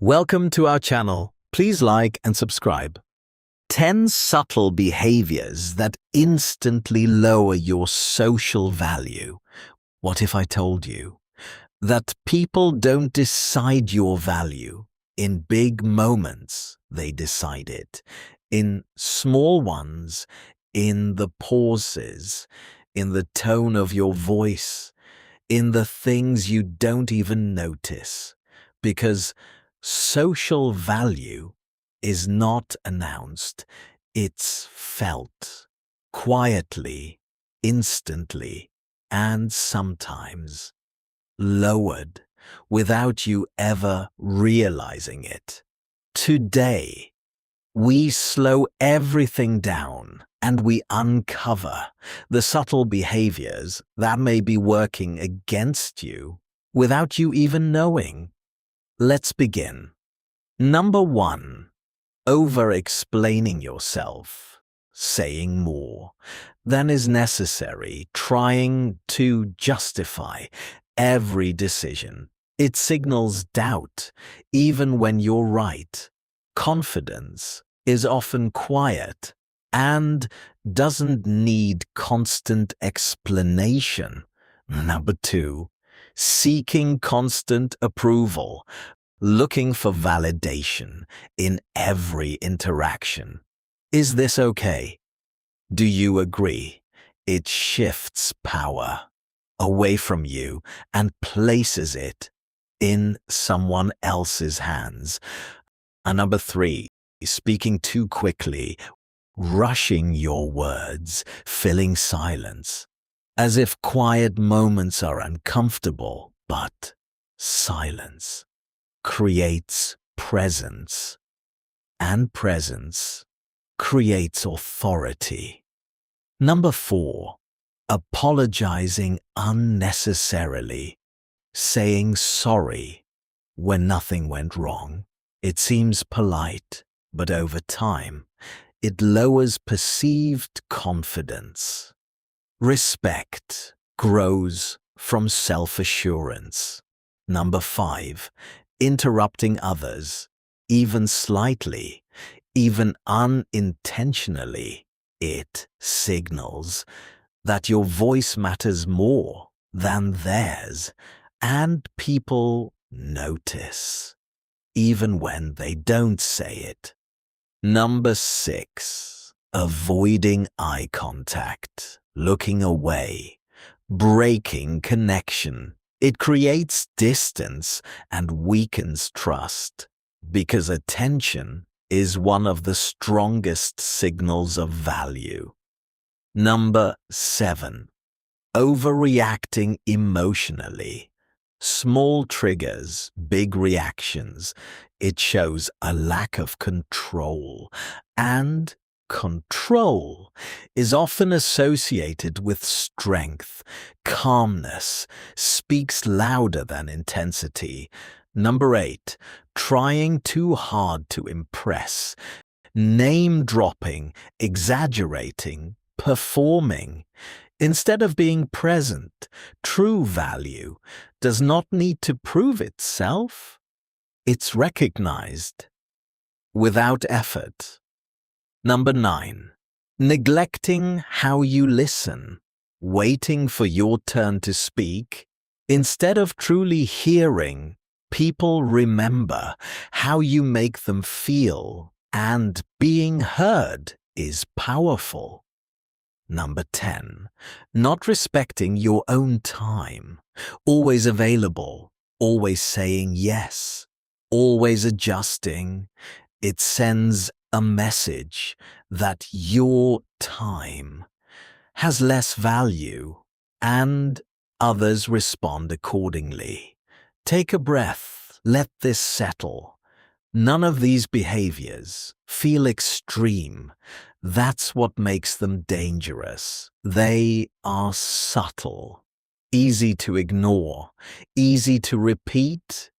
Welcome to our channel. Please like and subscribe. 10 subtle behaviors that instantly lower your social value. What if I told you that people don't decide your value in big moments? They decide it in small ones, in the pauses, in the tone of your voice, in the things you don't even notice. Because social value is not announced, it's felt quietly, instantly, and sometimes lowered without you ever realizing it. Today, we slow everything down and we uncover the subtle behaviors that may be working against you without you even knowing. Let's begin. Number 1. Over-explaining yourself, saying more than is necessary, trying to justify every decision. It signals doubt, even when you're right. Confidence is often quiet and doesn't need constant explanation. Number 2. Seeking constant approval, looking for validation in every interaction. Is this okay? Do you agree? It shifts power away from you and places it in someone else's hands. And number 3, speaking too quickly, rushing your words, filling silence, as if quiet moments are uncomfortable, but silence creates presence, and presence creates authority. Number 4, apologizing unnecessarily, saying sorry when nothing went wrong. It seems polite, but over time, it lowers perceived confidence. Respect grows from self-assurance. Number 5, interrupting others, even slightly, even unintentionally. It signals that your voice matters more than theirs, and people notice, even when they don't say it. Number 6, avoiding eye contact, looking away, breaking connection. It creates distance and weakens trust, because attention is one of the strongest signals of value. Number 7, overreacting emotionally. Small triggers, big reactions. It shows a lack of control, and control is often associated with strength. Calmness speaks louder than intensity. Number 8, trying too hard to impress. Name-dropping, exaggerating, performing. Instead of being present, true value does not need to prove itself. It's recognized without effort. Number 9, neglecting how you listen, waiting for your turn to speak. Instead of truly hearing, people remember how you make them feel, and being heard is powerful. Number 10, not respecting your own time, always available, always saying yes, always adjusting. It sends a message that your time has less value, and others respond accordingly. Take a breath, let this settle. None of these behaviors feel extreme. That's what makes them dangerous. They are subtle, easy to ignore, easy to repeat,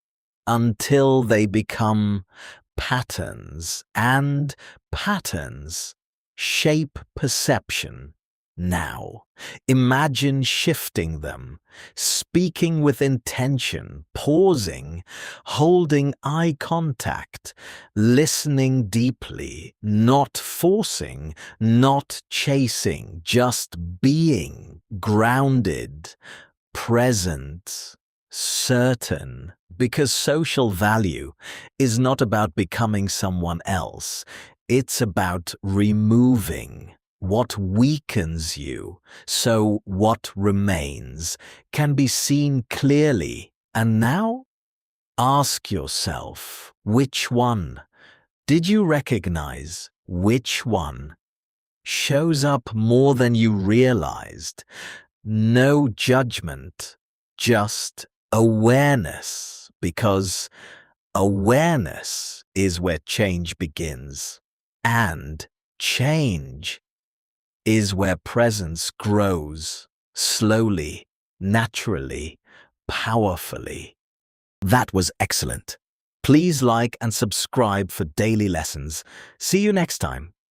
until they become patterns, and patterns shape perception, now. Imagine shifting them, speaking with intention, pausing, holding eye contact, listening deeply, not forcing, not chasing, just being grounded, present, certain. Because social value is not about becoming someone else. It's about removing what weakens you, so what remains can be seen clearly. And now, ask yourself, which one? Did you recognize which one shows up more than you realized? No judgment, just awareness, because awareness is where change begins. And change is where presence grows, slowly, naturally, powerfully. That was excellent. Please like and subscribe for daily lessons. See you next time.